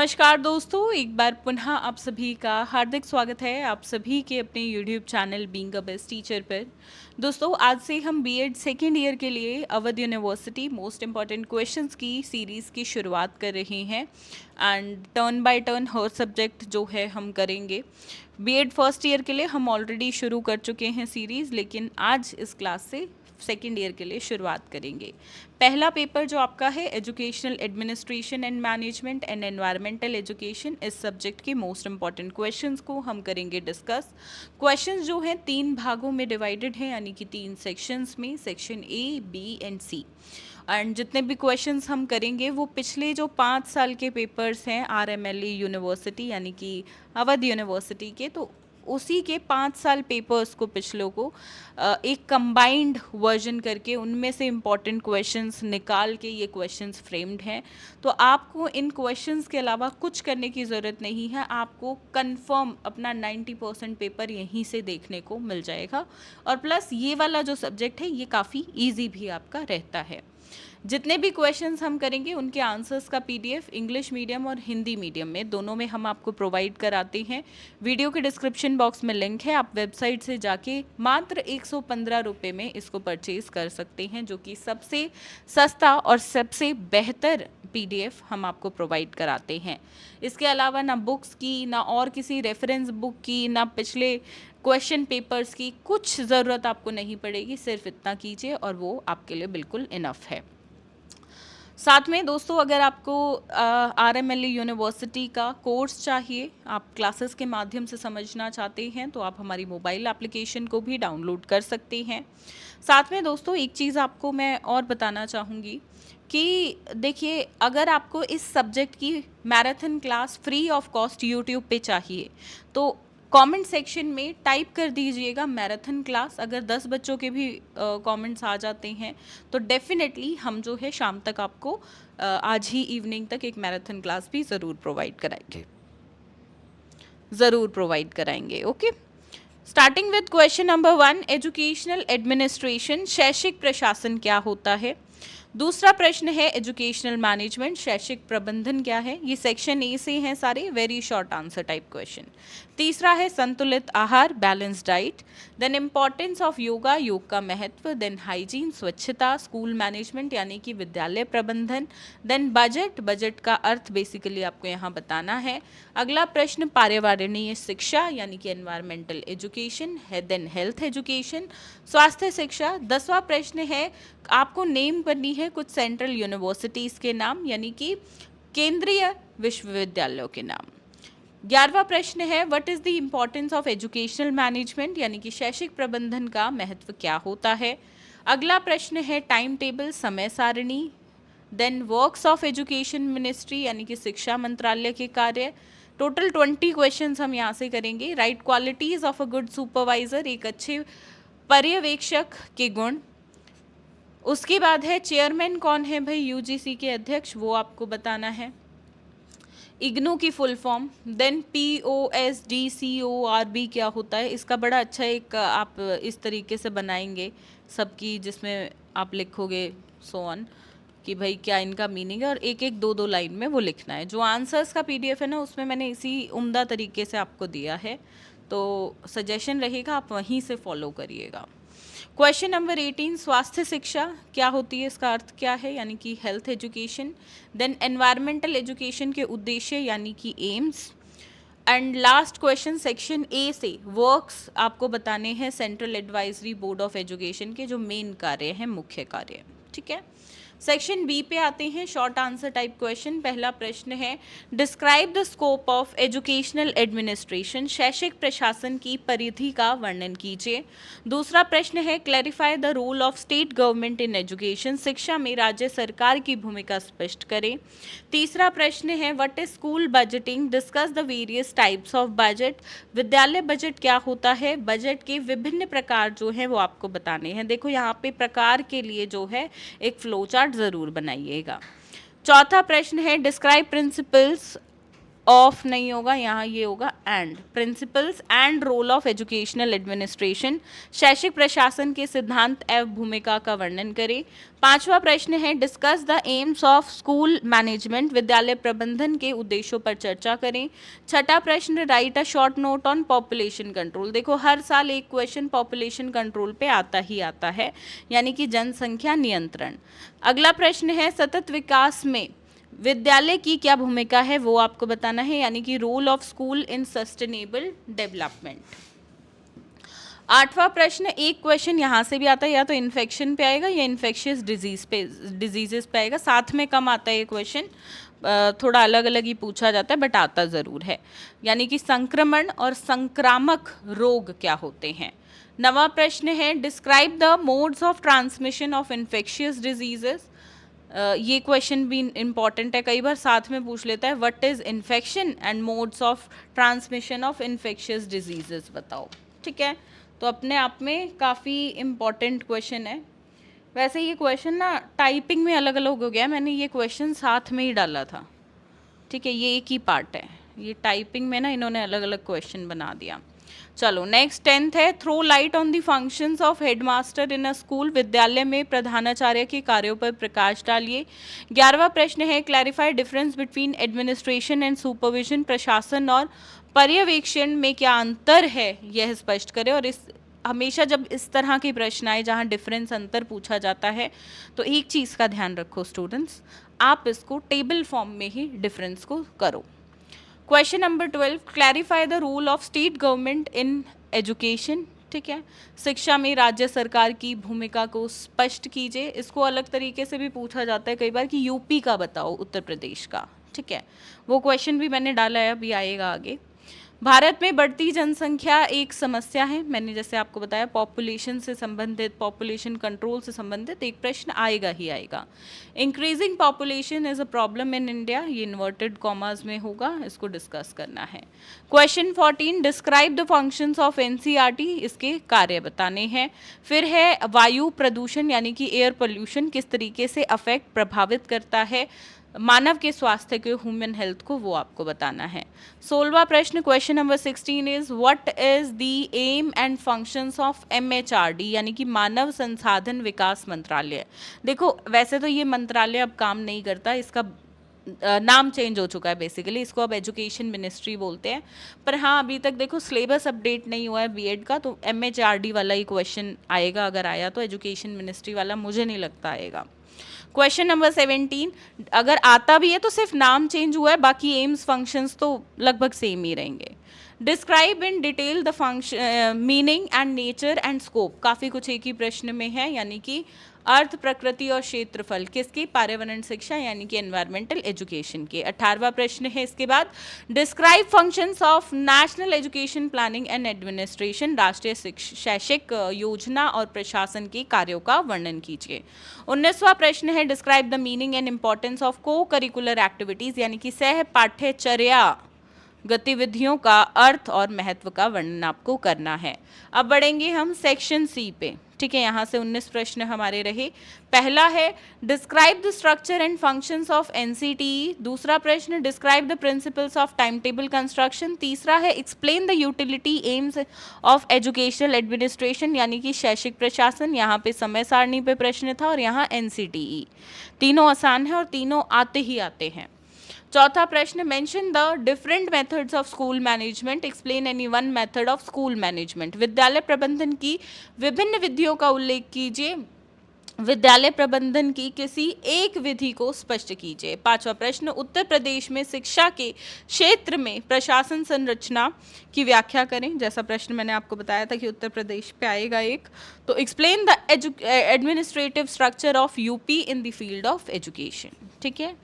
नमस्कार दोस्तों, एक बार पुनः आप सभी का हार्दिक स्वागत है आप सभी के अपने YouTube channel being a best teacher पर। दोस्तों, आज से हम बीएड सेकेंड ईयर के लिए Awadh university most important questions की सीरीज़ की शुरुआत कर रहे हैं and turn by turn her subject जो है हम करेंगे। बीएड फर्स्ट ईयर के लिए हम ऑलरेडी शुरू कर चुके हैं सीरीज़, लेकिन आज इस क्लास से सेकेंड ईयर के लिए शुरुआत करेंगे। पहला पेपर जो आपका है educational administration and management and environmental education, इस सब्जेक्ट के मोस्ट इंपॉर्टेंट क्वेश्चंस को हम करेंगे डिस्कस। क्वेश्चंस जो हैं 3 भागों में डिवाइडेड हैं, यानी कि 3 सेक्शंस में, section A, B and C. And जितने भी क्वेश्चंस हम करेंगे वो पिछले जो 5 साल के पेपर्स हैं आरएमएलई यूनिवर्सिटी यानी कि अवध यूनिवर्सिटी के, तो उसी के 5 साल पेपर्स को पिछलों को एक कंबाइंड वर्जन करके उनमें से इम्पॉर्टेंट क्वेश्चंस निकाल के ये क्वेश्चंस फ्रेम्ड हैं। तो आपको इन क्वेश्चंस के अलावा कुछ करने की ज़रूरत नहीं है, आपको कंफर्म अपना 90% पेपर यहीं से देखने को मिल जाएगा। और प्लस ये वाला जो सब्जेक्ट है ये काफ़ी ईजी भी आपका रहता है। जितने भी क्वेश्चंस हम करेंगे उनके आंसर्स का पीडीएफ इंग्लिश मीडियम और हिंदी मीडियम में दोनों में हम आपको प्रोवाइड कराते हैं। वीडियो के डिस्क्रिप्शन बॉक्स में लिंक है, आप वेबसाइट से जाके मात्र 115 रुपये में इसको परचेज कर सकते हैं, जो कि सबसे सस्ता और सबसे बेहतर पीडीएफ हम आपको प्रोवाइड कराते हैं। इसके अलावा ना बुक्स की, ना और किसी रेफरेंस बुक की, ना पिछले क्वेश्चन पेपर्स की कुछ ज़रूरत आपको नहीं पड़ेगी। सिर्फ इतना कीजिए और वो आपके लिए बिल्कुल इनफ है। साथ में दोस्तों, अगर आपको आरएमएलई यूनिवर्सिटी का कोर्स चाहिए, आप क्लासेस के माध्यम से समझना चाहते हैं, तो आप हमारी मोबाइल एप्लीकेशन को भी डाउनलोड कर सकते हैं। साथ में दोस्तों, एक चीज़ आपको मैं और बताना चाहूँगी कि देखिए, अगर आपको इस सब्जेक्ट की marathon class free of cost YouTube पे चाहिए तो कमेंट सेक्शन में टाइप कर दीजिएगा मैराथन क्लास। अगर 10 बच्चों के भी कमेंट्स आ जाते हैं तो डेफिनेटली हम जो है शाम तक आपको आज ही इवनिंग तक एक मैराथन क्लास भी ज़रूर प्रोवाइड कराएंगे। Okay, starting with question number 1, educational administration शैक्षिक प्रशासन क्या होता है। दूसरा प्रश्न है एजुकेशनल मैनेजमेंट शैक्षिक प्रबंधन क्या है। ये सेक्शन ए से हैं सारे, very short answer type question. तीसरा है संतुलित आहार balance diet. Then importance of yoga, योग का महत्व। देन हाइजीन स्वच्छता, स्कूल मैनेजमेंट यानी कि विद्यालय प्रबंधन। देन बजट, बजट का अर्थ बेसिकली आपको यहाँ बताना है। अगला प्रश्न पर्यावरणीय शिक्षा यानी कि एनवायरमेंटल एजुकेशन है। देन हेल्थ एजुकेशन, स्वास्थ्य शिक्षा। 10वां प्रश्न है आपको नेम करनी है कुछ सेंट्रल यूनिवर्सिटीज़ के नाम यानी कि केंद्रीय विश्वविद्यालयों के नाम। 11वां प्रश्न है what is the importance of educational management यानी कि शैक्षिक प्रबंधन का महत्व क्या होता है। अगला प्रश्न है टाइम टेबल समय सारणी। Then works of education ministry यानी कि शिक्षा मंत्रालय के कार्य। टोटल 20 क्वेश्चंस हम यहाँ से करेंगे। Right qualities of a good supervisor, एक अच्छे पर्यवेक्षक के गुण। उसके बाद है चेयरमैन कौन है भाई यूजीसी के अध्यक्ष, वो आपको बताना है। इग्नू की फुल फॉर्म। देन POSDCORB क्या होता है, इसका बड़ा अच्छा एक आप इस तरीके से बनाएंगे सबकी, जिसमें आप लिखोगे सो ऑन कि भाई क्या इनका मीनिंग है, और एक एक दो दो लाइन में वो लिखना है। जो आंसर्स का पीडीएफ है ना, उसमें मैंने इसी उम्दा तरीके से आपको दिया है, तो सजेशन रहेगा आप वहीं से फॉलो करिएगा। क्वेश्चन नंबर 18, स्वास्थ्य शिक्षा क्या होती है, इसका अर्थ क्या है, यानी कि health education. Then environmental education के उद्देश्य यानी कि aims. And last question section A से वर्क्स आपको बताने हैं central advisory board of education के जो मेन कार्य हैं, मुख्य कार्य। ठीक है, सेक्शन बी पे आते हैं, शॉर्ट आंसर टाइप क्वेश्चन। पहला प्रश्न है describe the scope of educational administration, शैक्षिक प्रशासन की परिधि का वर्णन कीजिए। दूसरा प्रश्न है clarify the role of state government in education, शिक्षा में राज्य सरकार की भूमिका स्पष्ट करें। तीसरा प्रश्न है what is school budgeting, discuss the various types of budget, विद्यालय बजट क्या होता है, बजट के विभिन्न प्रकार जो हैं वो आपको बताने हैं। देखो यहाँ पे प्रकार के लिए जो है एक फ्लो चार्ट ज़रूर बनाइएगा। चौथा प्रश्न है डिस्क्राइब प्रिंसिपल्स ऑफ नहीं होगा, यहाँ ये होगा and. Principles and role of educational administration, शैक्षिक प्रशासन के सिद्धांत एवं भूमिका का वर्णन करें। पांचवा प्रश्न है discuss the AIIMS of school management, विद्यालय प्रबंधन के उद्देश्यों पर चर्चा करें। छठा प्रश्न right a short note on population control. देखो हर साल एक क्वेश्चन पॉपुलेशन कंट्रोल पे आता ही आता है, यानी कि जनसंख्या नियंत्रण। अगला प्रश्न है सतत विकास में विद्यालय की क्या भूमिका है, वो आपको बताना है, यानी कि role of school in sustainable development. आठवां प्रश्न, एक क्वेश्चन यहाँ से भी आता है, या तो इन्फेक्शन पे आएगा या इन्फेक्शियस डिजीजेस पे आएगा, साथ में कम आता है ये क्वेश्चन, थोड़ा अलग अलग ही पूछा जाता है बट आता ज़रूर है, यानी कि संक्रमण और संक्रामक रोग क्या होते हैं। नवा प्रश्न है describe the modes of transmission of infectious diseases. ये क्वेश्चन भी इम्पॉर्टेंट है, कई बार साथ में पूछ लेता है, what is infection and modes of transmission of infectious diseases बताओ। ठीक है, तो अपने आप में काफ़ी इम्पॉर्टेंट क्वेश्चन है। वैसे ये क्वेश्चन ना टाइपिंग में अलग अलग हो गया, मैंने ये क्वेश्चन साथ में ही डाला था। ठीक है, ये एक ही पार्ट है, ये टाइपिंग में ना इन्होंने अलग अलग क्वेश्चन बना दिया। चलो नेक्स्ट 10th है throw light on the functions of headmaster in a school, विद्यालय में प्रधानाचार्य के कार्यों पर प्रकाश डालिए। 11वां प्रश्न है clarify difference between administration and supervision, प्रशासन और पर्यवेक्षण में क्या अंतर है यह स्पष्ट करें। और इस हमेशा जब इस तरह के प्रश्न आए जहाँ डिफरेंस अंतर पूछा जाता है तो एक चीज़ का ध्यान रखो स्टूडेंट्स, आप इसको टेबल फॉर्म में ही डिफरेंस को करो। Question number 12 clarify the role of state government in education. ठीक है, शिक्षा में राज्य सरकार की भूमिका को स्पष्ट कीजिए। इसको अलग तरीके से भी पूछा जाता है कई बार कि यूपी का बताओ, उत्तर प्रदेश का। ठीक है, वो क्वेश्चन भी मैंने डाला है, अभी आएगा आगे। भारत में बढ़ती जनसंख्या एक समस्या है, मैंने जैसे आपको बताया पॉपुलेशन से संबंधित, पॉपुलेशन कंट्रोल से संबंधित एक प्रश्न आएगा ही आएगा। Increasing population is a problem in India, ये इन्वर्टेड कॉमास में होगा, इसको डिस्कस करना है। Question 14 describe the functions of NCERT, इसके कार्य बताने हैं। फिर है वायु प्रदूषण यानी कि एयर पोल्यूशन किस तरीके से अफेक्ट प्रभावित करता है मानव के स्वास्थ्य के, ह्यूमन हेल्थ को, वो आपको बताना है। 16वां प्रश्न question number 16 is what is the aim and functions of MHRD यानी कि मानव संसाधन विकास मंत्रालय। देखो वैसे तो ये मंत्रालय अब काम नहीं करता, इसका नाम चेंज हो चुका है बेसिकली, इसको अब एजुकेशन मिनिस्ट्री बोलते हैं। पर हाँ अभी तक देखो सिलेबस अपडेट नहीं हुआ है बीएड का, तो एमएचआरडी वाला ही क्वेश्चन आएगा, अगर आया तो एजुकेशन मिनिस्ट्री वाला मुझे नहीं लगता आएगा। क्वेश्चन नंबर 17 अगर आता भी है तो सिर्फ नाम चेंज हुआ है, बाकी एम्स फंक्शंस तो लगभग सेम ही रहेंगे। Describe in detail the function meaning and nature and scope, काफ़ी कुछ एक ही प्रश्न में है, यानी कि अर्थ, प्रकृति और क्षेत्रफल किसकी, पर्यावरण शिक्षा यानी कि एनवायरमेंटल एजुकेशन के। 18वां प्रश्न है इसके बाद describe functions of national education planning and administration, राष्ट्रीय शैक्षिक योजना और प्रशासन के कार्यों का वर्णन कीजिए। 19वां प्रश्न है describe the meaning and importance of को करिकुलर एक्टिविटीज यानी कि सह पाठ्यचर्या गतिविधियों का अर्थ और महत्व का वर्णन आपको करना है। अब बढ़ेंगे हम सेक्शन सी पे। ठीक है, यहाँ से 19 प्रश्न हमारे रहे। पहला है describe the structure and functions of NCTE. दूसरा प्रश्न describe the principles of time table construction. तीसरा है explain the utility AIIMS of educational administration यानी कि शैक्षिक प्रशासन। यहाँ पे समय सारणी पे प्रश्न था और यहाँ एनसीटीई। तीनों आसान है और तीनों आते ही आते हैं। चौथा प्रश्न mention the different methods of school management, explain any one method of school management. विद्यालय प्रबंधन की विभिन्न विधियों का उल्लेख कीजिए, विद्यालय प्रबंधन की किसी एक विधि को स्पष्ट कीजिए। पांचवा प्रश्न उत्तर प्रदेश में शिक्षा के क्षेत्र में प्रशासन संरचना की व्याख्या करें। जैसा प्रश्न मैंने आपको बताया था कि उत्तर प्रदेश पे आएगा एक, तो explain the administrative structure of UP in the field of education. ठीक है,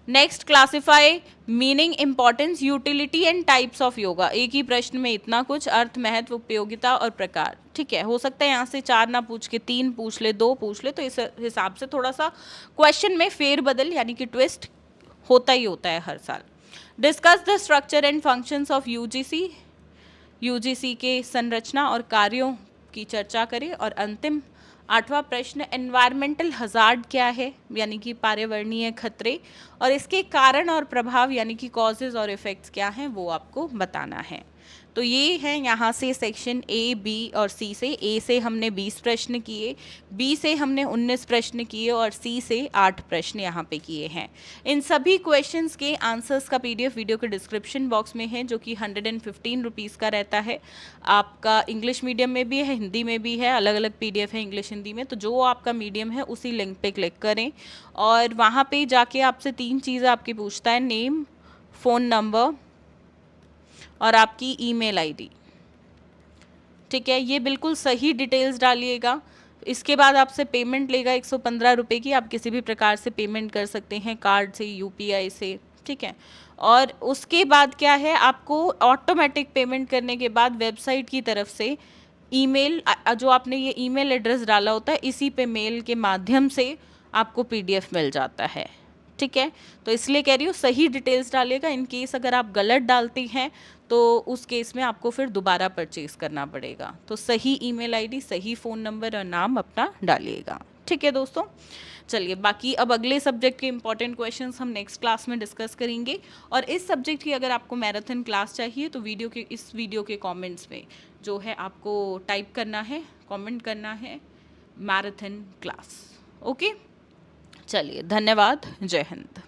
next classify meaning, importance, utility and types of yoga. एक ही प्रश्न में इतना कुछ, अर्थ, महत्व, उपयोगिता और प्रकार। ठीक है, हो सकता है यहाँ से 4 ना पूछ के 3 पूछ ले, 2 पूछ ले, तो इस हिसाब से थोड़ा सा क्वेश्चन में फेरबदल यानी कि ट्विस्ट होता ही होता है हर साल। Discuss the structure and functions of UGC, UGC के संरचना और कार्यों की चर्चा करें। और अंतिम 8वां प्रश्न एनवायरमेंटल हजार्ड क्या है, यानी कि पर्यावरणीय खतरे, और इसके कारण और प्रभाव यानी कि कॉजेज और इफ़ेक्ट्स क्या हैं वो आपको बताना है। तो ये है यहाँ से सेक्शन ए, बी और सी से। ए से हमने 20 प्रश्न किए, बी से हमने 19 प्रश्न किए और सी से 8 प्रश्न यहाँ पे किए हैं। इन सभी क्वेश्चंस के आंसर्स का पीडीएफ वीडियो के डिस्क्रिप्शन बॉक्स में है, जो कि 115 रुपीज़ का रहता है। आपका इंग्लिश मीडियम में भी है, हिंदी में भी है, अलग अलग पीडीएफ है इंग्लिश हिंदी में। तो जो आपका मीडियम है उसी लिंक पे क्लिक करें और वहाँ पे जाके आपसे 3 चीज़ें आपकी पूछता है, नेम, फ़ोन नंबर और आपकी ईमेल आईडी। ठीक है, ये बिल्कुल सही डिटेल्स डालिएगा। इसके बाद आपसे पेमेंट लेगा 115 रुपये की। आप किसी भी प्रकार से पेमेंट कर सकते हैं, कार्ड से, यूपीआई से, ठीक है। और उसके बाद क्या है, आपको ऑटोमेटिक पेमेंट करने के बाद वेबसाइट की तरफ से ईमेल, जो आपने ये ईमेल एड्रेस डाला होता है, इसी पे मेल के माध्यम से आपको पीडीएफ मिल जाता है। ठीक है, तो इसलिए कह रही हूँ सही डिटेल्स डालिएगा। इन केस अगर आप गलत डालती हैं तो उस केस में आपको फिर दोबारा परचेज करना पड़ेगा। तो सही ईमेल आईडी, सही फ़ोन नंबर और नाम अपना डालिएगा। ठीक है दोस्तों, चलिए बाकी अब अगले सब्जेक्ट के इंपॉर्टेंट क्वेश्चंस हम नेक्स्ट क्लास में डिस्कस करेंगे। और इस सब्जेक्ट की अगर आपको मैराथन क्लास चाहिए तो इस वीडियो के कमेंट्स में जो है आपको टाइप करना है, कमेंट करना है मैराथन क्लास। ओके, चलिए धन्यवाद, जय हिंद।